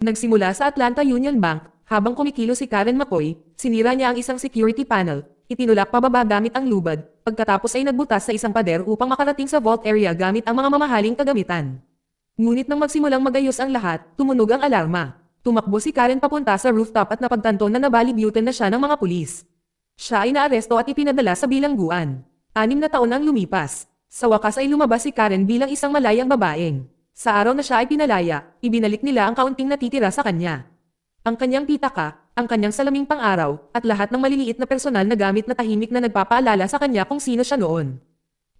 Nagsimula sa Atlanta Union Bank, habang kumikilos si Karen McCoy, sinira niya ang isang security panel, itinulak pababa gamit ang lubad, pagkatapos ay nagbutas sa isang pader upang makarating sa vault area gamit ang mga mamahaling kagamitan. Ngunit nang magsimulang magayos ang lahat, tumunog ang alarma. Tumakbo si Karen papunta sa rooftop at napagtanto na nabaligyutan na siya ng mga pulis. Siya ay naaresto at ipinadala sa bilangguan. 6 na taon ang lumipas. Sa wakas ay lumabas si Karen bilang isang malayang babaeng. Sa araw na siya ay pinalaya, ibinalik nila ang kaunting natitira sa kanya. Ang kanyang pitaka, ang kanyang salaming pang-araw, at lahat ng maliliit na personal na gamit na tahimik na nagpapaalala sa kanya kung sino siya noon.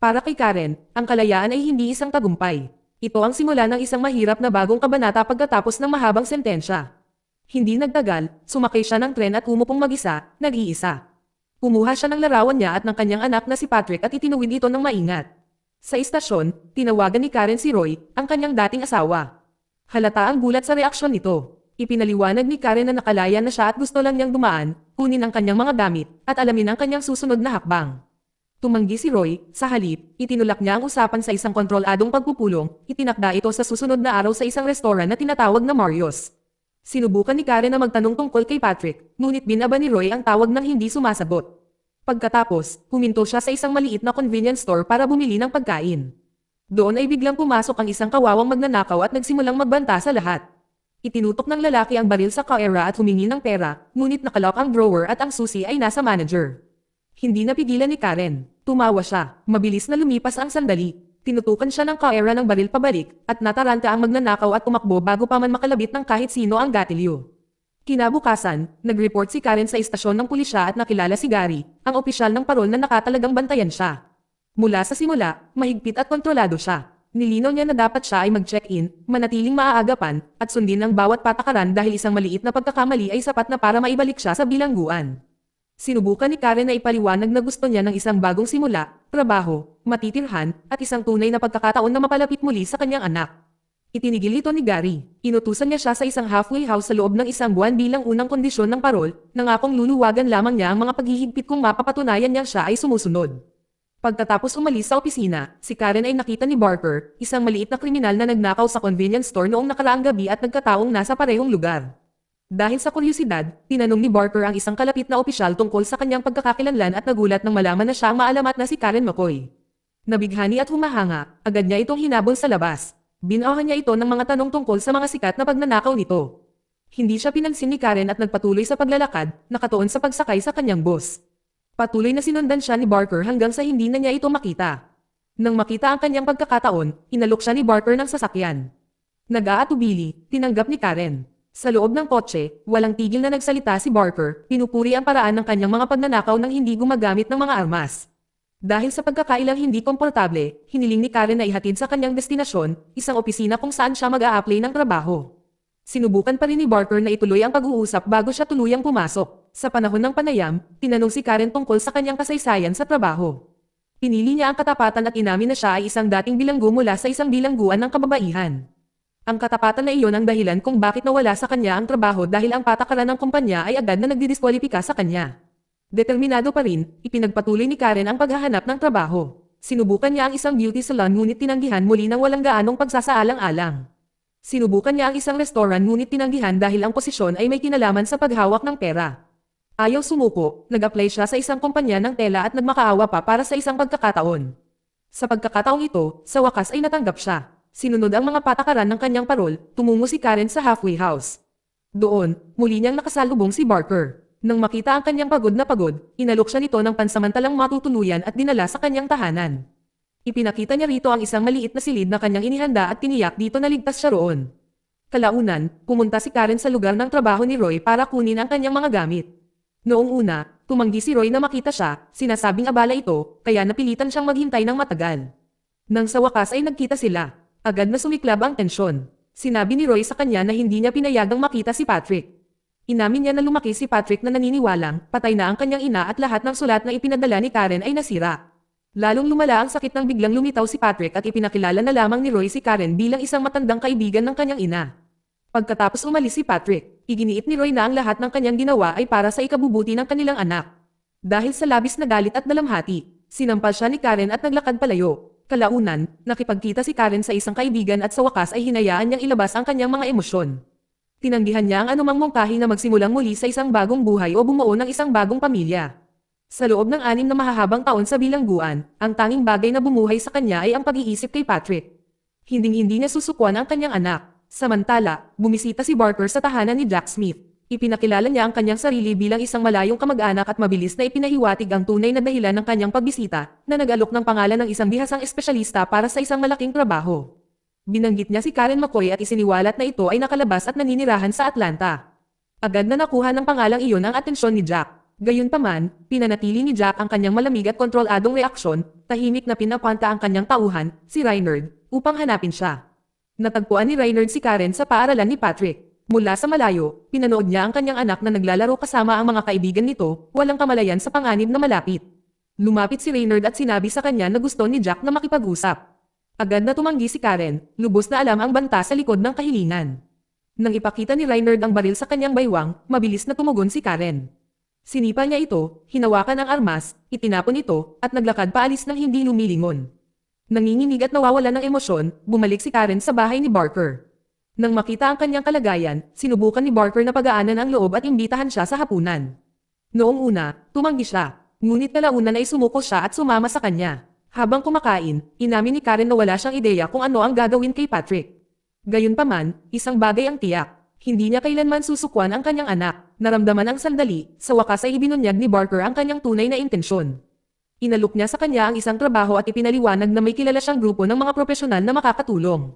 Para kay Karen, ang kalayaan ay hindi isang tagumpay. Ito ang simula ng isang mahirap na bagong kabanata pagkatapos ng mahabang sentensya. Hindi nagtagal, sumakay siya ng tren at umupong mag-isa, nag-iisa. Kumuha siya ng larawan niya at ng kanyang anak na si Patrick at itinuwid ito ng maingat. Sa istasyon, tinawagan ni Karen si Roy, ang kanyang dating asawa. Halata ang gulat sa reaksyon nito. Ipinaliwanag ni Karen na nakalaya na siya at gusto lang niyang dumaan, kunin ang kanyang mga gamit, at alamin ang kanyang susunod na hakbang. Tumanggi si Roy, sa halip, itinulak niya ang usapan sa isang kontroladong pagpupulong, itinakda ito sa susunod na araw sa isang restoran na tinatawag na Mario's. Sinubukan ni Karen na magtanong tungkol kay Patrick, ngunit binaba ni Roy ang tawag nang hindi sumasagot. Pagkatapos, huminto siya sa isang maliit na convenience store para bumili ng pagkain. Doon ay biglang pumasok ang isang kawawang magnanakaw at nagsimulang magbanta sa lahat. Itinutok ng lalaki ang baril sa kaera at humingi ng pera, ngunit nakalock ang drawer at ang susi ay nasa manager. Hindi napigilan ni Karen. Tumawa siya. Mabilis na lumipas ang sandali. Tinutukan siya ng kaera ng baril pabalik, at nataranta ang magnanakaw at tumakbo bago pa man makalabit ng kahit sino ang gatilyo. Kinabukasan, nag-report si Karen sa istasyon ng pulisya at nakilala si Gary, ang opisyal ng parol na nakatalagang bantayan siya. Mula sa simula, mahigpit at kontrolado siya. Nilinaw niya na dapat siya ay mag-check-in, manatiling maaagapan, at sundin ang bawat patakaran dahil isang maliit na pagkakamali ay sapat na para maibalik siya sa bilangguan. Sinubukan ni Karen na ipaliwanag na gusto niya ng isang bagong simula, trabaho, matitirhan, at isang tunay na pagkakataon na mapalapit muli sa kanyang anak. Itinigil ito ni Gary. Inutusan niya siya sa isang halfway house sa loob ng 1 buwan bilang unang kondisyon ng parol, nangakong luluwagan lamang niya ang mga paghihigpit kung mapapatunayan niyang siya ay sumusunod. Pagkatapos umalis sa opisina, si Karen ay nakita ni Barker, isang maliit na kriminal na nagnakaw sa convenience store noong nakaraang gabi at nagkataong nasa parehong lugar. Dahil sa kuryosidad, tinanong ni Barker ang isang kalapit na opisyal tungkol sa kanyang pagkakakilanlan at nagulat nang malaman na siya ang maalamat na si Karen McCoy. Nabighani at humahanga, agad niya itong hinabol sa labas. Binawahan niya ito ng mga tanong tungkol sa mga sikat na pagnanakaw nito. Hindi siya pinansin ni Karen at nagpatuloy sa paglalakad, nakatuon sa pagsakay sa kanyang bus. Patuloy na sinundan siya ni Barker hanggang sa hindi na niya ito makita. Nang makita ang kanyang pagkakataon, inalok siya ni Barker ng sasakyan. Nag-aatubili, tinanggap ni Karen. Sa loob ng kotse, walang tigil na nagsalita si Barker, pinupuri ang paraan ng kanyang mga pagnanakaw nang hindi gumagamit ng mga armas. Dahil sa pagkakailang hindi komportable, hiniling ni Karen na ihatid sa kanyang destinasyon, isang opisina kung saan siya mag-a-apply ng trabaho. Sinubukan pa rin ni Barker na ituloy ang pag-uusap bago siya tuluyang pumasok. Sa panahon ng panayam, tinanong si Karen tungkol sa kanyang kasaysayan sa trabaho. Pinili niya ang katapatan at inamin na siya ay isang dating bilanggo mula sa isang bilangguan ng kababaihan. Ang katapatan na iyon ang dahilan kung bakit nawala sa kanya ang trabaho dahil ang patakaran ng kumpanya ay agad na nagdidiskwalipika sa kanya. Determinado pa rin, ipinagpatuloy ni Karen ang paghahanap ng trabaho. Sinubukan niya ang isang beauty salon ngunit tinanggihan muli ng walang gaanong pagsasaalang-alang. Sinubukan niya ang isang restoran ngunit tinanggihan dahil ang posisyon ay may kinalaman sa paghawak ng pera. Ayaw sumuko, nag-apply siya sa isang kumpanya ng tela at nagmakaawa pa para sa isang pagkakataon. Sa pagkakataong ito, sa wakas ay natanggap siya. Sinunod ang mga patakaran ng kanyang parol, tumungo si Karen sa halfway house. Doon, muli niyang nakasalubong si Barker. Nang makita ang kanyang pagod na pagod, inalok siya nito ng pansamantalang matutuluyan at dinala sa kanyang tahanan. Ipinakita niya rito ang isang maliit na silid na kanyang inihanda at tiniyak dito na ligtas siya roon. Kalaunan, pumunta si Karen sa lugar ng trabaho ni Roy para kunin ang kanyang mga gamit. Noong una, tumanggi si Roy na makita siya, sinasabing abala ito, kaya napilitan siyang maghintay ng matagal. Nang sa wakas ay nagkita sila, agad na sumiklab ang tensyon. Sinabi ni Roy sa kanya na hindi niya pinayagang makita si Patrick. Inamin niya na lumaki si Patrick na naniniwalang patay na ang kanyang ina at lahat ng sulat na ipinadala ni Karen ay nasira. Lalong lumala ang sakit nang biglang lumitaw si Patrick at ipinakilala na lamang ni Roy si Karen bilang isang matandang kaibigan ng kanyang ina. Pagkatapos umalis si Patrick, iginiit ni Roy na ang lahat ng kanyang ginawa ay para sa ikabubuti ng kanilang anak. Dahil sa labis na galit at dalamhati, sinampal siya ni Karen at naglakad palayo. Kalaunan, nakipagkita si Karen sa isang kaibigan at sa wakas ay hinayaan niyang ilabas ang kanyang mga emosyon. Tinanggihan niya ang anumang mungkahi na magsimulang muli sa isang bagong buhay o bumuo ng isang bagong pamilya. Sa loob ng 6 na mahahabang taon sa bilangguan, ang tanging bagay na bumuhay sa kanya ay ang pag-iisip kay Patrick. Hinding-hindi niya susukuan ang kanyang anak. Samantala, bumisita si Barker sa tahanan ni Jack Smith. Ipinakilala niya ang kanyang sarili bilang isang malayong kamag-anak at mabilis na ipinahiwatig ang tunay na dahilan ng kanyang pagbisita, na nag-alok ng pangalan ng isang bihasang espesyalista para sa isang malaking trabaho. Binanggit niya si Karen McCoy at isiniwalat na ito ay nakalabas at naninirahan sa Atlanta. Agad na nakuha ng pangalang iyon ang atensyon ni Jack. Gayunpaman, pinanatili ni Jack ang kanyang malamig at kontroladong reaksyon, tahimik na pinapunta ang kanyang tauhan, si Reynard, upang hanapin siya. Natagpuan ni Reynard si Karen sa paaralan ni Patrick. Mula sa malayo, pinanood niya ang kanyang anak na naglalaro kasama ang mga kaibigan nito, walang kamalayan sa panganib na malapit. Lumapit si Reynard at sinabi sa kanya na gusto ni Jack na makipag-usap. Agad na tumanggi si Karen, lubos na alam ang banta sa likod ng kahilingan. Nang ipakita ni Reynard ang baril sa kanyang baywang, mabilis na tumugon si Karen. Sinipa niya ito, hinawakan ang armas, itinapon ito, at naglakad paalis ng hindi lumilingon. Nanginginig at nawawalan ng emosyon, bumalik si Karen sa bahay ni Barker. Nang makita ang kanyang kalagayan, sinubukan ni Barker na pagaanan ang loob at imbitahan siya sa hapunan. Noong una, tumanggi siya, ngunit kalaunan ay sumuko siya at sumama sa kanya. Habang kumakain, inamin ni Karen na wala siyang ideya kung ano ang gagawin kay Patrick. Gayunpaman, isang bagay ang tiyak. Hindi niya kailanman susukuan ang kanyang anak. Naramdaman ang sandali, sa wakas ay ibinunyag ni Barker ang kanyang tunay na intensyon. Inalok niya sa kanya ang isang trabaho at ipinaliwanag na may kilala siyang grupo ng mga profesional na makakatulong.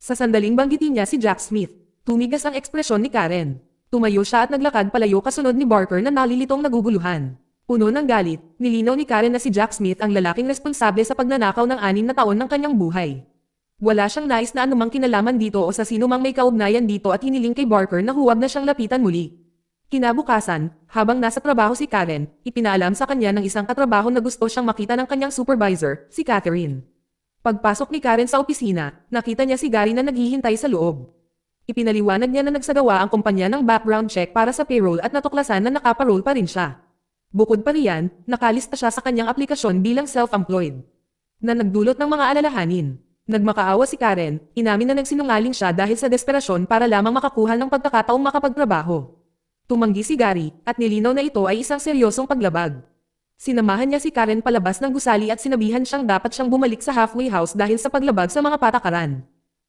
Sa sandaling banggitin niya si Jack Smith, tumigas ang ekspresyon ni Karen. Tumayo siya at naglakad palayo kasunod ni Barker na nalilitong naguguluhan. Puno ng galit, nilinaw ni Karen na si Jack Smith ang lalaking responsable sa pagnanakaw ng 6 na taon ng kanyang buhay. Wala siyang nais na anumang kinalaman dito o sa sino mang may kaugnayan dito at hiniling kay Barker na huwag na siyang lapitan muli. Kinabukasan, habang nasa trabaho si Karen, ipinaalam sa kanya ng isang katrabaho na gusto siyang makita ng kanyang supervisor, si Catherine. Pagpasok ni Karen sa opisina, nakita niya si Gary na naghihintay sa loob. Ipinaliwanag niya na nagsagawa ang kumpanya ng background check para sa payroll at natuklasan na nakaparole pa rin siya. Bukod pa riyan, nakalista siya sa kanyang aplikasyon bilang self-employed. Na nagdulot ng mga alalahanin. Nagmakaawa si Karen, inamin na nagsinungaling siya dahil sa desperasyon para lamang makakuha ng pagkakataong makapagtrabaho. Tumanggi si Gary, at nilinaw na ito ay isang seryosong paglabag. Sinamahan niya si Karen palabas ng gusali at sinabihan siyang dapat siyang bumalik sa halfway house dahil sa paglabag sa mga patakaran.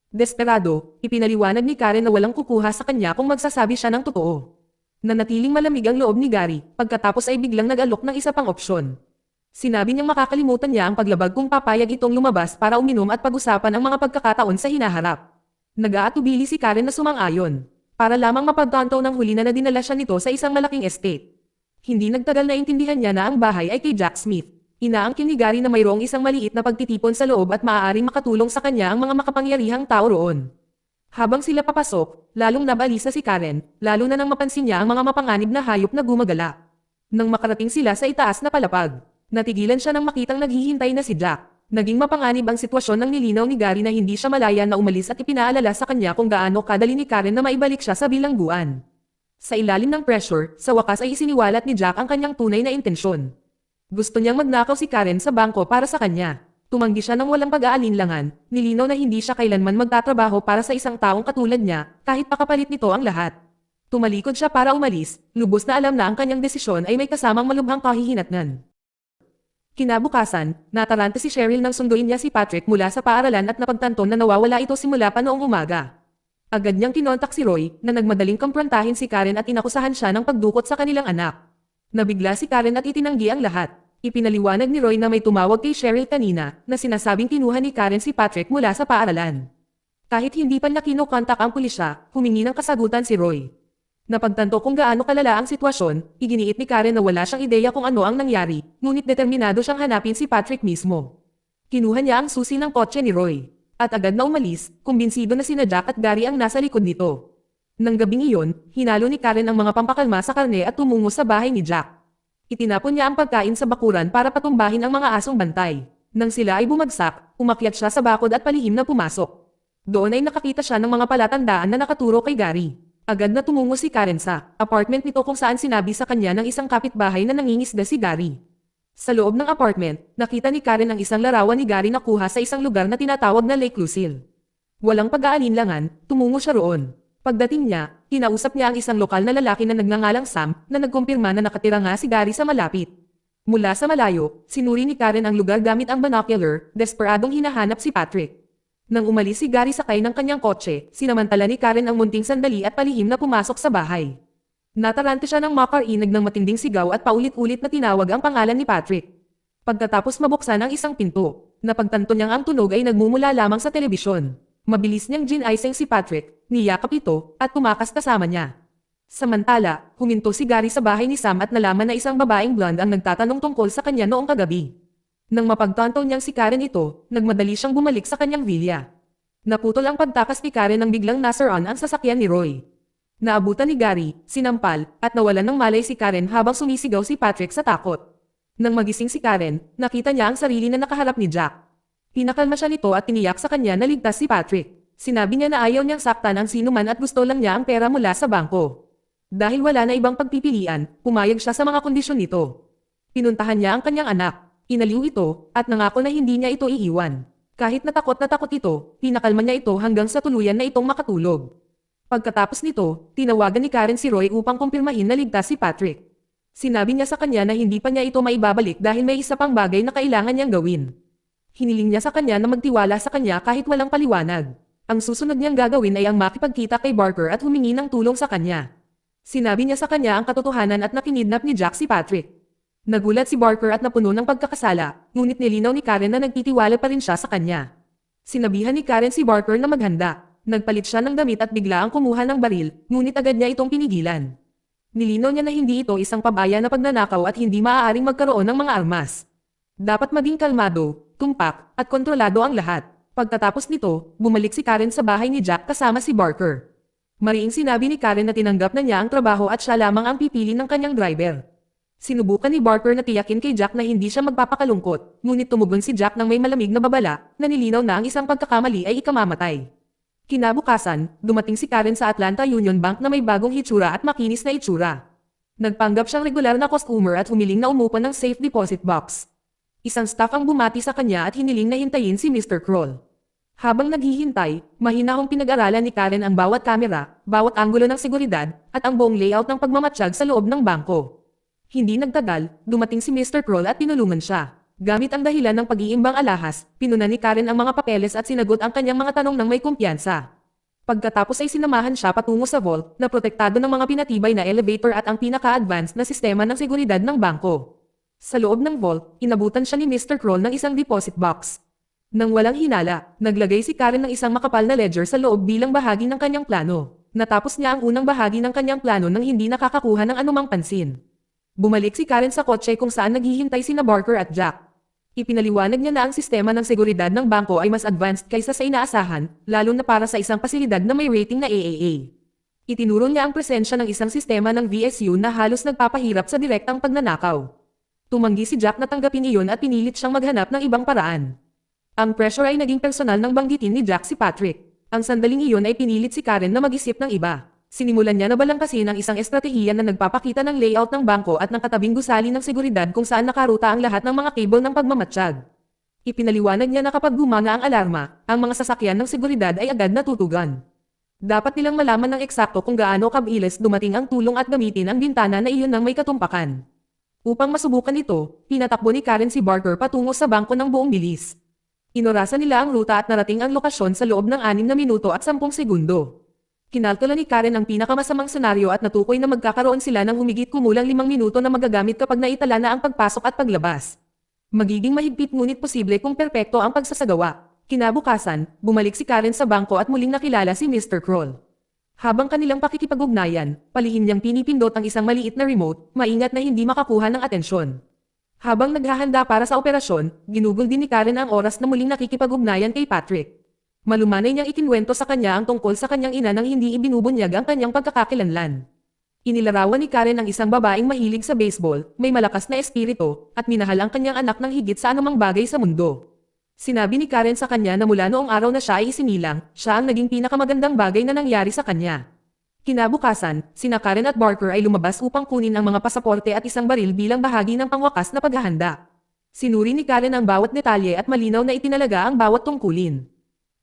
Desperado, ipinaliwanag ni Karen na walang kukuha sa kanya kung magsasabi siya ng totoo. Nanatiling malamig ang loob ni Gary, pagkatapos ay biglang nag-alok ng isa pang opsyon. Sinabi niyang makakalimutan niya ang paglabag kung papayag itong lumabas para uminom at pag-usapan ang mga pagkakataon sa hinaharap. Nag-aatubili si Karen na sumang-ayon, para lamang mapagtanto ng huli na nadinala siya nito sa isang malaking estate. Hindi nagtagal na intindihan niya na ang bahay ay kay Jack Smith. Inaangkin ni Gary na mayroong isang maliit na pagtitipon sa loob at maaaring makatulong sa kanya ang mga makapangyarihang tao roon. Habang sila papasok, lalong nabalisa si Karen, lalo na nang mapansin niya ang mga mapanganib na hayop na gumagala. Nang makarating sila sa itaas na palapag, natigilan siya nang makitang naghihintay na si Jack. Naging mapanganib ang sitwasyon nang nilinaw ni Gary na hindi siya malaya na umalis at ipinaalala sa kanya kung gaano kadali ni Karen na maibalik siya sa bilangguan. Sa ilalim ng pressure, sa wakas ay isiniwalat ni Jack ang kanyang tunay na intensyon. Gusto niyang magnakaw si Karen sa bangko para sa kanya. Tumanggi siya ng walang pag-aalinlangan, nilinaw na hindi siya kailanman magtatrabaho para sa isang taong katulad niya, kahit pakapalit nito ang lahat. Tumalikod siya para umalis, lubos na alam na ang kanyang desisyon ay may kasamang malubhang kahihinatnan. Kinabukasan, nataranta si Cheryl nang sunduin niya si Patrick mula sa paaralan at napagtanto na nawawala ito simula pa noong umaga. Agad niyang kinontak si Roy, na nagmadaling kumprontahin si Karen at inakusahan siya ng pagdukot sa kanilang anak. Nabigla si Karen at itinanggi ang lahat. Ipinaliwanag ni Roy na may tumawag kay Cheryl kanina, na sinasabing kinuha ni Karen si Patrick mula sa paaralan. Kahit hindi pa niya kinokontak ang pulisya, humingi ng kasagutan si Roy. Napagtanto kung gaano kalala ang sitwasyon, iginiit ni Karen na wala siyang ideya kung ano ang nangyari, ngunit determinado siyang hanapin si Patrick mismo. Kinuha niya ang susi ng kotse ni Roy, at agad na umalis, kumbinsido na sina Jack at Gary ang nasa likod nito. Nang gabing iyon, hinalo ni Karen ang mga pampakalma sa karne at tumungo sa bahay ni Jack. Itinapon niya ang pagkain sa bakuran para patumbahin ang mga asong bantay. Nang sila ay bumagsak, umakyat siya sa bakod at palihim na pumasok. Doon ay nakakita siya ng mga palatandaan na nakaturo kay Gary. Agad na tumungo si Karen sa apartment nito kung saan sinabi sa kanya ng isang kapitbahay na nangingisda si Gary. Sa loob ng apartment, nakita ni Karen ang isang larawan ni Gary na kuha sa isang lugar na tinatawag na Lake Lucille. Walang pag-aalinlangan, tumungo siya roon. Pagdating niya, kinausap niya ang isang lokal na lalaki na nagngangalang Sam, na nagkumpirma na nakatira nga si Gary sa malapit. Mula sa malayo, sinuri ni Karen ang lugar gamit ang binocular, desperadong hinahanap si Patrick. Nang umalis si Gary sakay ng kanyang kotse, sinamantala ni Karen ang munting sandali at palihim na pumasok sa bahay. Natarante siya ng makarinig ng matinding sigaw at paulit-ulit na tinawag ang pangalan ni Patrick. Pagkatapos mabuksan ang isang pinto, napagtanto niyang ang tunog ay nagmumula lamang sa telebisyon. Mabilis niyang ginaising si Patrick, niyakap ito, at tumakas kasama niya. Samantala, huminto si Gary sa bahay ni Sam at nalaman na isang babaeng blonde ang nagtatanong tungkol sa kanya noong kagabi. Nang mapagtanto niyang si Karen ito, nagmadali siyang bumalik sa kanyang vilya. Naputol ang pagtakas ni Karen nang biglang nasaran ang sasakyan ni Roy. Naabutan ni Gary, sinampal, at nawalan ng malay si Karen habang sumisigaw si Patrick sa takot. Nang magising si Karen, nakita niya ang sarili na nakaharap ni Jack. Pinakalma siya nito at tiniyak sa kanya na ligtas si Patrick. Sinabi niya na ayaw niyang saktan ang sinuman at gusto lang niya ang pera mula sa bangko. Dahil wala na ibang pagpipilian, pumayag siya sa mga kondisyon nito. Pinuntahan niya ang kanyang anak, inaliw ito, at nangako na hindi niya ito iiwan. Kahit na takot ito, pinakalma niya ito hanggang sa tuluyan na itong makatulog. Pagkatapos nito, tinawagan ni Karen si Roy upang kumpirmahin na ligtas si Patrick. Sinabi niya sa kanya na hindi pa niya ito maibabalik dahil may isa pang bagay na kailangan niyang gawin. Hiniling niya sa kanya na magtiwala sa kanya kahit walang paliwanag. Ang susunod niyang gagawin ay ang makipagkita kay Barker at humingi ng tulong sa kanya. Sinabi niya sa kanya ang katotohanan at nakinidnap ni Jack si Patrick. Nagulat si Barker at napuno ng pagkakasala, ngunit nilinaw ni Karen na nagtitiwala pa rin siya sa kanya. Sinabihan ni Karen si Barker na maghanda. Nagpalit siya ng damit at bigla ang kumuha ng baril, ngunit agad niya itong pinigilan. Nilinaw niya na hindi ito isang pabaya na pagnanakaw at hindi maaaring magkaroon ng mga armas. Dapat maging kalmado, tumpak, at kontrolado ang lahat. Pagkatapos nito, bumalik si Karen sa bahay ni Jack kasama si Barker. Mariing sinabi ni Karen na tinanggap na niya ang trabaho at siya lamang ang pipili ng kanyang driver. Sinubukan ni Barker na tiyakin kay Jack na hindi siya magpapakalungkot, ngunit tumugon si Jack ng may malamig na babala, na nilinaw na ang isang pagkakamali ay ikamamatay. Kinabukasan, dumating si Karen sa Atlanta Union Bank na may bagong hitsura at makinis na itsura. Nagpanggap siyang regular na customer at humiling na umupo ng safe deposit box. Isang staff ang bumati sa kanya at hiniling na hintayin si Mr. Kroll. Habang naghihintay, mahinahong pinag-aralan ni Karen ang bawat kamera, bawat anggulo ng seguridad, at ang buong layout ng pagmamatsyag sa loob ng bangko. Hindi nagtagal, dumating si Mr. Kroll at tinulungan siya. Gamit ang dahilan ng pag-iimbang alahas, pinunan ni Karen ang mga papeles at sinagot ang kanyang mga tanong ng may kumpiyansa. Pagkatapos ay sinamahan siya patungo sa vault, na protektado ng mga pinatibay na elevator at ang pinaka-advanced na sistema ng seguridad ng bangko. Sa loob ng vault, inabutan siya ni Mr. Kroll ng isang deposit box. Nang walang hinala, naglagay si Karen ng isang makapal na ledger sa loob bilang bahagi ng kanyang plano. Natapos niya ang unang bahagi ng kanyang plano nang hindi nakakakuha ng anumang pansin. Bumalik si Karen sa kotse kung saan naghihintay sina Barker at Jack. Ipinaliwanag niya na ang sistema ng seguridad ng bangko ay mas advanced kaysa sa inaasahan, lalo na para sa isang pasilidad na may rating na AAA. Itinuro niya ang presensya ng isang sistema ng VSU na halos nagpapahirap sa direktang pagnanakaw. Tumanggi si Jack na tanggapin iyon at pinilit siyang maghanap ng ibang paraan. Ang pressure ay naging personal nang banggitin ni Jack si Patrick. Ang sandaling iyon ay pinilit si Karen na mag-isip ng iba. Sinimulan niya na balangkasin ang isang estratehiya na nagpapakita ng layout ng bangko at ng katabing gusali ng seguridad kung saan nakaruta ang lahat ng mga cable ng pagmamatsyag. Ipinaliwanag niya na kapag gumana ang alarma, ang mga sasakyan ng seguridad ay agad natutugan. Dapat nilang malaman ng eksakto kung gaano kabilis dumating ang tulong at gamitin ang bintana na iyon ng may katumpakan. Upang masubukan ito, pinatakbo ni Karen si Barker patungo sa bangko ng buong bilis. Inorasan nila ang ruta at narating ang lokasyon sa loob ng 6 na minuto at 10 segundo. Kinalkula ni Karen ang pinakamasamang senaryo at natukoy na magkakaroon sila ng humigit kumulang 5 minuto na magagamit kapag naitala na ang pagpasok at paglabas. Magiging mahigpit ngunit posible kung perpekto ang pagsasagawa. Kinabukasan, bumalik si Karen sa bangko at muling nakilala si Mr. Kroll. Habang kanilang pakikipag-ugnayan, palihim niyang pinipindot ang isang maliit na remote, maingat na hindi makakuha ng atensyon. Habang naghahanda para sa operasyon, ginugol din ni Karen ang oras na muling nakikipag-ugnayan kay Patrick. Malumanay niyang ikinwento sa kanya ang tungkol sa kanyang ina nang hindi ibinubunyag ang kanyang pagkakakilanlan. Inilarawan ni Karen ang isang babaeng mahilig sa baseball, may malakas na espiritu, at minahal ang kanyang anak ng higit sa anumang bagay sa mundo. Sinabi ni Karen sa kanya na mula noong araw na siya ay isinilang, siya ang naging pinakamagandang bagay na nangyari sa kanya. Kinabukasan, sina Karen at Barker ay lumabas upang kunin ang mga pasaporte at isang baril bilang bahagi ng pangwakas na paghahanda. Sinuri ni Karen ang bawat detalye at malinaw na itinalaga ang bawat tungkulin.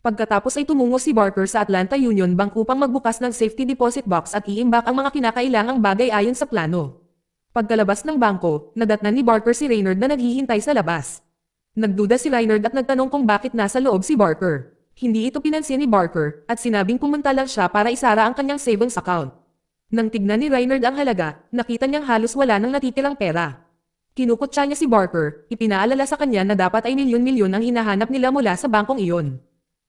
Pagkatapos ay tumungo si Barker sa Atlanta Union Bank upang magbukas ng safety deposit box at iimbak ang mga kinakailangang bagay ayon sa plano. Pagkalabas ng bangko, nadatnan ni Barker si Reynard na naghihintay sa labas. Nagduda si Reynard at nagtanong kung bakit nasa loob si Barker. Hindi ito pinansin ni Barker at sinabing pumunta lang siya para isara ang kanyang savings account. Nang tignan ni Reynard ang halaga, nakita niyang halos wala nang natitirang pera. Kinukutsa niya si Barker, ipinaalala sa kanya na dapat ay milyon-milyon ang hinahanap nila mula sa bangkong iyon.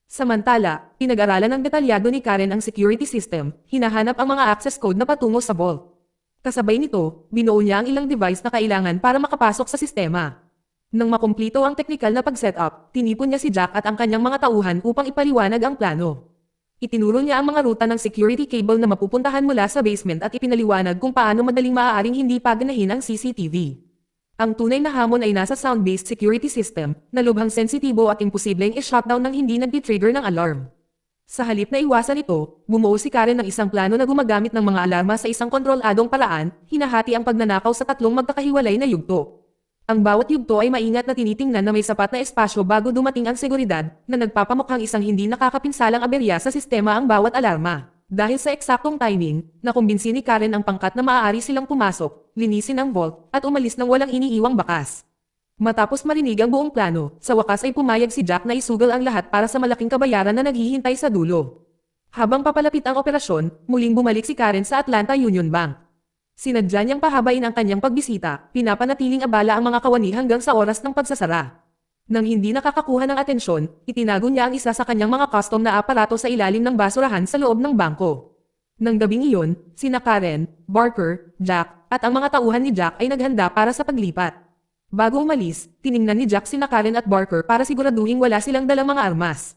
Samantala, pinag-aralan ng detalyado ni Karen ang security system, hinahanap ang mga access code na patungo sa vault. Kasabay nito, binuo niya ang ilang device na kailangan para makapasok sa sistema. Nang makumplito ang teknikal na pag-setup, tinipon niya si Jack at ang kanyang mga tauhan upang ipaliwanag ang plano. Itinuro niya ang mga ruta ng security cable na mapupuntahan mula sa basement at ipinaliwanag kung paano madaling maaaring hindi paganahin ang CCTV. Ang tunay na hamon ay nasa sound-based security system, na lubhang sensitibo at imposibleng i-shutdown nang hindi nag-trigger ng alarm. Sa halip na iwasan ito, bumuo si Karen ng isang plano na gumagamit ng mga alarma sa isang kontroladong paraan, hinahati ang pagnanakaw sa tatlong magkakahiwalay na yugto. Ang bawat yugto ay maingat na tinitingnan na may sapat na espasyo bago dumating ang seguridad, na nagpapamukhang isang hindi nakakapinsalang aberya sa sistema ang bawat alarma. Dahil sa eksaktong timing, nakumbinsi ni Karen ang pangkat na maaari silang pumasok, linisin ang vault, at umalis ng walang iniiwang bakas. Matapos marinig ang buong plano, sa wakas ay pumayag si Jack na isugal ang lahat para sa malaking kabayaran na naghihintay sa dulo. Habang papalapit ang operasyon, muling bumalik si Karen sa Atlanta Union Bank. Sinadya niyang pahabain ang kanyang pagbisita, pinapanatiling abala ang mga kawani hanggang sa oras ng pagsasara. Nang hindi nakakakuha ng atensyon, itinago niya ang isa sa kanyang mga custom na aparato sa ilalim ng basurahan sa loob ng bangko. Nang gabing iyon, sina Karen, Barker, Jack, at ang mga tauhan ni Jack ay naghanda para sa paglipat. Bago umalis, tiningnan ni Jack sina Karen at Barker para siguraduhin wala silang dalang mga armas.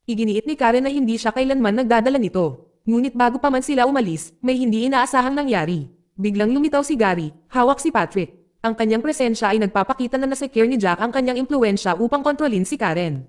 Iginiit ni Karen na hindi siya kailanman nagdadala nito. Ngunit bago pa man sila umalis, may hindi inaasahang nangyari. Biglang lumitaw si Gary, hawak si Patrick. Ang kanyang presensya ay nagpapakita na nasecure ni Jack ang kanyang impluensya upang kontrolin si Karen.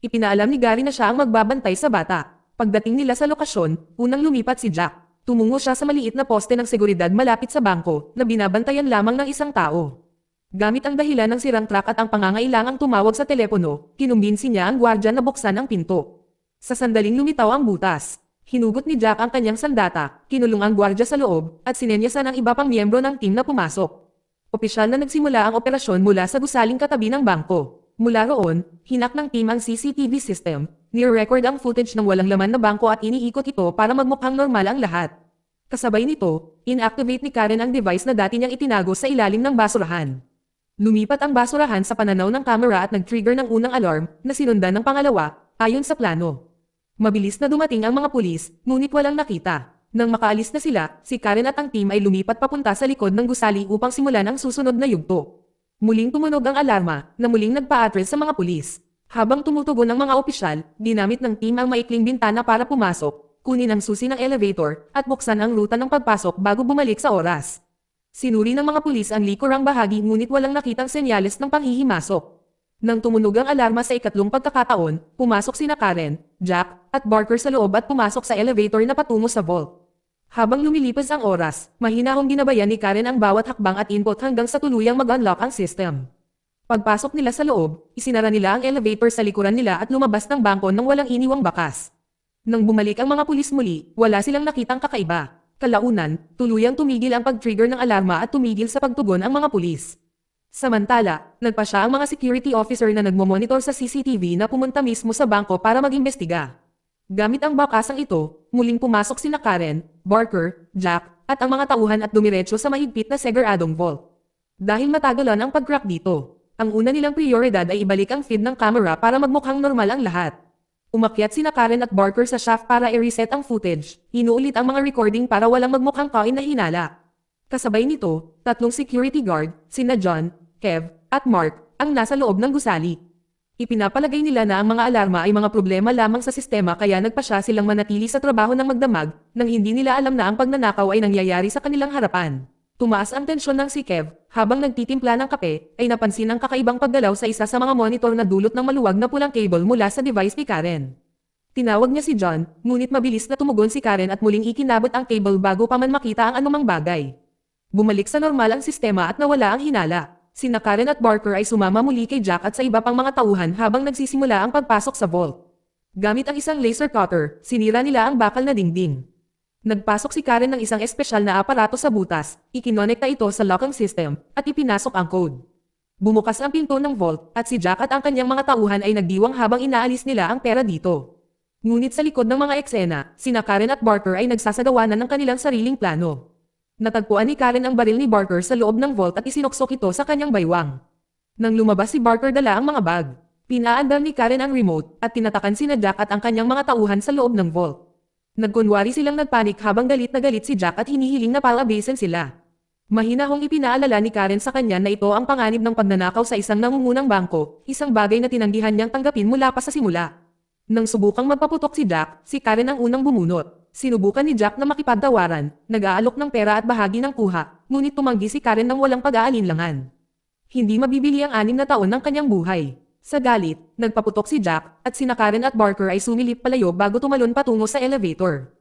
Ipinaalam ni Gary na siya ang magbabantay sa bata. Pagdating nila sa lokasyon, unang lumipat si Jack. Tumungo siya sa maliit na poste ng seguridad malapit sa bangko, na binabantayan lamang ng isang tao. Gamit ang dahilan ng sirang truck at ang pangangailangang tumawag sa telepono, kinumbinsi niya ang gwardya na buksan ang pinto. Sa sandaling lumitaw ang butas. Hinugot ni Jack ang kanyang sandata, kinulong ang gwardya sa loob, at sinenyasan ang iba pang miyembro ng team na pumasok. Opisyal na nagsimula ang operasyon mula sa gusaling katabi ng bangko. Mula roon, hinak ng team ang CCTV system, nire-record ang footage ng walang laman na bangko at iniikot ito para magmukhang normal ang lahat. Kasabay nito, inactivate ni Karen ang device na dati niyang itinago sa ilalim ng basurahan. Lumipat ang basurahan sa pananaw ng camera at nag-trigger ng unang alarm, na sinundan ng pangalawa, ayon sa plano. Mabilis na dumating ang mga pulis, ngunit walang nakita. Nang makaalis na sila, si Karen at ang team ay lumipat papunta sa likod ng gusali upang simulan ang susunod na yugto. Muling tumunog ang alarma, na muling nagpa-address sa mga pulis. Habang tumutugon ang mga opisyal, ginamit ng team ang maikling bintana para pumasok, kunin ang susi ng elevator, at buksan ang ruta ng pagpasok bago bumalik sa oras. Sinuri ng mga pulis ang likurang bahagi ngunit walang nakitang senyales ng panghihimasok. Nang tumunog ang alarma sa ikatlong pagkakataon, pumasok sina Karen, Jack, at Barker sa loob at pumasok sa elevator na patungo sa vault. Habang lumilipas ang oras, mahinahong ginabayan ni Karen ang bawat hakbang at input hanggang sa tuluyang mag-unlock ang system. Pagpasok nila sa loob, isinara nila ang elevator sa likuran nila at lumabas ng bangko nang walang iniwang bakas. Nang bumalik ang mga pulis muli, wala silang nakitang kakaiba. Kalaunan, tuluyang tumigil ang pag-trigger ng alarma at tumigil sa pagtugon ang mga pulis. Samantala, nagpa siya ang mga security officer na nagmomonitor sa CCTV na pumunta mismo sa bangko para mag-imbestiga. Gamit ang bakasang ito, muling pumasok sina Karen, Barker, Jack, at ang mga tauhan at dumiretso sa mahigpit na seguradong vault. Dahil matagalan ang pag-crack dito, ang una nilang prioridad ay ibalik ang feed ng camera para magmukhang normal ang lahat. Umakyat sina Karen at Barker sa shaft para i-reset ang footage, inuulit ang mga recording para walang magmukhang kain na hinala. Kasabay nito, tatlong security guard, sina John, Kev, at Mark, ang nasa loob ng gusali. Ipinapalagay nila na ang mga alarma ay mga problema lamang sa sistema kaya nagpasya silang manatili sa trabaho ng magdamag, nang hindi nila alam na ang pagnanakaw ay nangyayari sa kanilang harapan. Tumaas ang tensyon ng si Kev, habang nagtitimpla ng kape, ay napansin ang kakaibang paggalaw sa isa sa mga monitor na dulot ng maluwag na pulang cable mula sa device ni Karen. Tinawag niya si John, ngunit mabilis na tumugon si Karen at muling ikinabot ang cable bago pa man makita ang anumang bagay. Bumalik sa normal ang sistema at nawala ang hinala. Sina Karen at Barker ay sumama muli kay Jack at sa iba pang mga tauhan habang nagsisimula ang pagpasok sa vault. Gamit ang isang laser cutter, sinira nila ang bakal na dingding. Nagpasok si Karen ng isang espesyal na aparato sa butas, ikinonekta ito sa locking system, at ipinasok ang code. Bumukas ang pinto ng vault, at si Jack at ang kanyang mga tauhan ay nagdiwang habang inaalis nila ang pera dito. Ngunit sa likod ng mga eksena, sina Karen at Barker ay nagsasagawanan ng kanilang sariling plano. Natagpuan ni Karen ang baril ni Barker sa loob ng vault at isinuksok ito sa kanyang baywang. Nang lumabas si Barker dala ang mga bag, pinaandar ni Karen ang remote at tinatakan sina Jack at ang kanyang mga tauhan sa loob ng vault. Nagkunwari silang nagpanik habang galit na galit si Jack at hinihiling na palabasin sila. Mahinahong ipinaalala ni Karen sa kanya na ito ang panganib ng pagnanakaw sa isang nangungunang bangko, isang bagay na tinanggihan niyang tanggapin mula pa sa simula. Nang subukang magpaputok si Jack, si Karen ang unang bumunot. Sinubukan ni Jack na makipagtawaran, nag-aalok ng pera at bahagi ng kuha, ngunit tumanggi si Karen ng walang pag-aalinlangan. Hindi mabibili ang 6 na taon ng kanyang buhay. Sa galit, nagpaputok si Jack, at sina Karen at Barker ay sumilip palayo bago tumalon patungo sa elevator.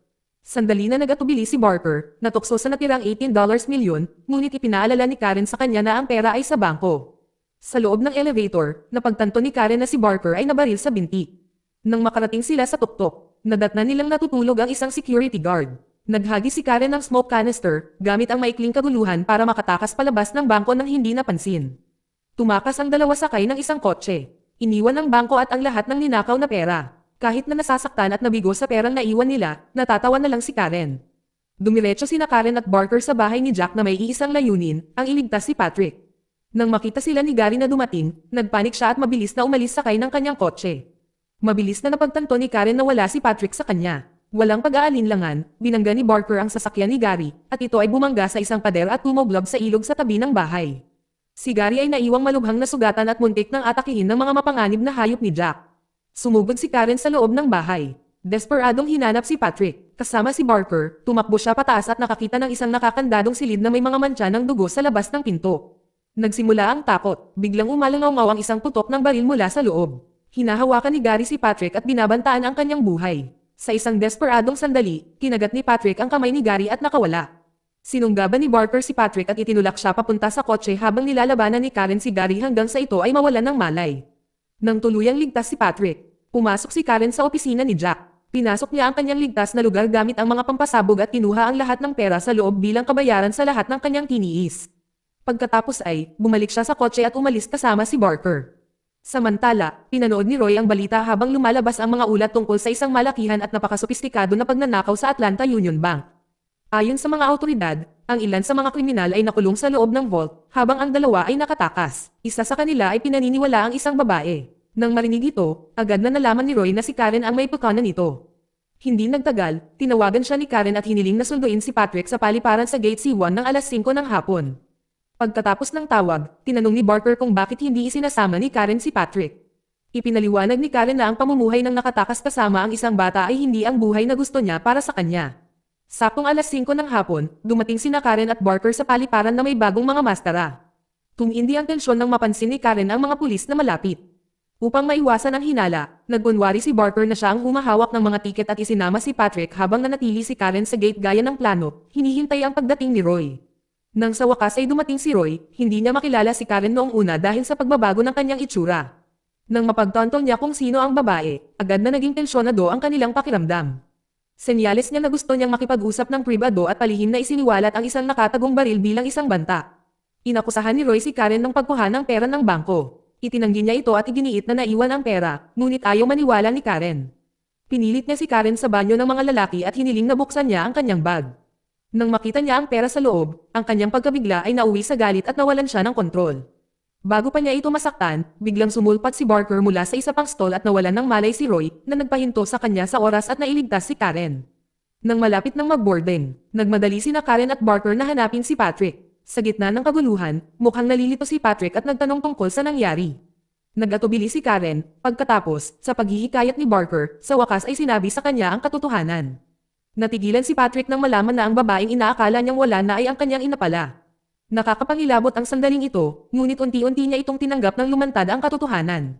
Sandali na nagatubili si Barker, natukso sa natirang $18 milyon, ngunit ipinaalala ni Karen sa kanya na ang pera ay sa bangko. Sa loob ng elevator, napagtanto ni Karen na si Barker ay nabaril sa binti. Nang makarating sila sa tuktok, nadatnan nilang natutulog ang isang security guard. Naghagi si Karen ng smoke canister, gamit ang maikling kaguluhan para makatakas palabas ng bangko nang hindi napansin. Tumakas ang dalawa sakay ng isang kotse. Iniwan ang bangko at ang lahat ng ninakaw na pera. Kahit na nasasaktan at nabigo sa perang naiwan nila, natatawa na lang si Karen. Dumiretso sina Karen at Barker sa bahay ni Jack na may iisang layunin, ang iligtas si Patrick. Nang makita sila ni Gary na dumating, nagpanik siya at mabilis na umalis sakay ng kanyang kotse. Mabilis na napagtanto ni Karen na wala si Patrick sa kanya. Walang pag-aalinlangan, binangga ni Barker ang sasakyan ni Gary, at ito ay bumangga sa isang pader at tumoglob sa ilog sa tabi ng bahay. Si Gary ay naiwang malubhang na sugatan at muntik ng atakihin ng mga mapanganib na hayop ni Jack. Sumugod si Karen sa loob ng bahay. Desperadong hinanap si Patrick, kasama si Barker, tumakbo siya pataas at nakakita ng isang nakakandadong silid na may mga mantsa ng dugo sa labas ng pinto. Nagsimula ang takot, biglang umalangaw ang isang putok ng baril mula sa loob. Hinahawakan ni Gary si Patrick at binabantaan ang kanyang buhay. Sa isang desperadong sandali, kinagat ni Patrick ang kamay ni Gary at nakawala. Sinunggaban ni Barker si Patrick at itinulak siya papunta sa kotse habang nilalabanan ni Karen si Gary hanggang sa ito ay mawalan ng malay. Nang tuluyang ligtas si Patrick, pumasok si Karen sa opisina ni Jack. Pinasok niya ang kanyang ligtas na lugar gamit ang mga pampasabog at kinuha ang lahat ng pera sa loob bilang kabayaran sa lahat ng kanyang tiniis. Pagkatapos ay, bumalik siya sa kotse at umalis kasama si Barker. Samantala, pinanood ni Roy ang balita habang lumalabas ang mga ulat tungkol sa isang malakihan at napakasopistikado na pagnanakaw sa Atlanta Union Bank. Ayon sa mga awtoridad, ang ilan sa mga kriminal ay nakulong sa loob ng vault, habang ang dalawa ay nakatakas. Isa sa kanila ay pinaniniwala ang isang babae. Nang marinig ito, agad na nalaman ni Roy na si Karen ang may pagkanan nito. Hindi nagtagal, tinawagan siya ni Karen at hiniling na sunduin si Patrick sa paliparan sa Gate C1 ng alas 5 ng hapon. Pagkatapos ng tawag, tinanong ni Barker kung bakit hindi isinasama ni Karen si Patrick. Ipinaliwanag ni Karen na ang pamumuhay ng nakatakas kasama ang isang bata ay hindi ang buhay na gusto niya para sa kanya. Saktong alas 5 ng hapon, dumating sina Karen at Barker sa paliparan na may bagong mga mastara. Tumindi ang tensyon nang mapansin ni Karen ang mga pulis na malapit. Upang maiwasan ang hinala, nagkunwari si Barker na siya ang humahawak ng mga tiket at isinama si Patrick habang nanatili si Karen sa gate gaya ng plano, hinihintay ang pagdating ni Roy. Nang sa wakas ay dumating si Roy, hindi niya makilala si Karen noong una dahil sa pagbabago ng kanyang itsura. Nang mapagtanto niya kung sino ang babae, agad na naging tensyonado ang kanilang pakiramdam. Senyales niya na gusto niyang makipag-usap ng pribado at palihim na isiniwalat ang isang nakatagong baril bilang isang banta. Inakusahan ni Roy si Karen ng pagkuha ng pera ng bangko. Itinanggi niya ito at iginiit na naiwan ang pera, ngunit ayaw maniwala ni Karen. Pinilit niya si Karen sa banyo ng mga lalaki at hiniling na buksan niya ang kanyang bag. Nang makita niya ang pera sa loob, ang kanyang pagkabigla ay nauwi sa galit at nawalan siya ng kontrol. Bago pa niya ito masaktan, biglang sumulpat si Barker mula sa isa pang stall at nawalan ng malay si Roy na nagpahinto sa kanya sa oras at nailigtas si Karen. Nang malapit ng mag-boarding, nagmadali sina Karen at Barker na hanapin si Patrick. Sa gitna ng kaguluhan, mukhang nalilito si Patrick at nagtanong tungkol sa nangyari. Nag-atubili si Karen, pagkatapos, sa paghihikayat ni Barker, sa wakas ay sinabi sa kanya ang katotohanan. Natigilan si Patrick nang malaman na ang babaeng inaakala niyang wala na ay ang kanyang ina pala. Nakakapangilabot ang sandaling ito, ngunit unti-unti niya itong tinanggap ng lumantad ang katotohanan.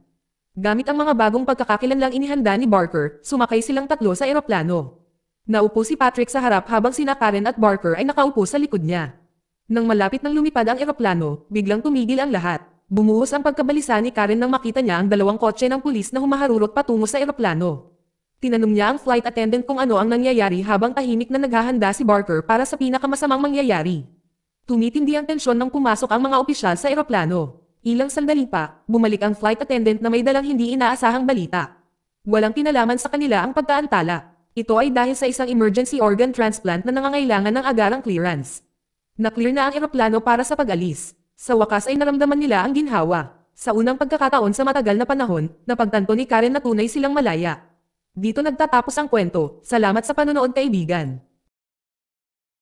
Gamit ang mga bagong pagkakakilanlang inihanda ni Barker, sumakay silang tatlo sa eroplano. Naupo si Patrick sa harap habang sina Karen at Barker ay nakaupo sa likod niya. Nang malapit nang lumipad ang eroplano, biglang tumigil ang lahat. Bumuhos ang pagkabalisa ni Karen nang makita niya ang dalawang kotse ng pulis na humaharurot patungo sa eroplano. Tinanong niya ang flight attendant kung ano ang nangyayari habang tahimik na naghahanda si Barker para sa pinakamasamang mangyayari. Tumitindi ang tensyon nang pumasok ang mga opisyal sa eroplano. Ilang sandali pa, bumalik ang flight attendant na may dalang hindi inaasahang balita. Walang kinalaman sa kanila ang pagkaantala. Ito ay dahil sa isang emergency organ transplant na nangangailangan ng agarang clearance. Na-clear na ang eroplano para sa pag-alis. Sa wakas ay naramdaman nila ang ginhawa. Sa unang pagkakataon sa matagal na panahon, napagtanto ni Karen na tunay silang malaya. Dito nagtatapos ang kwento. Salamat sa panonood, kaibigan.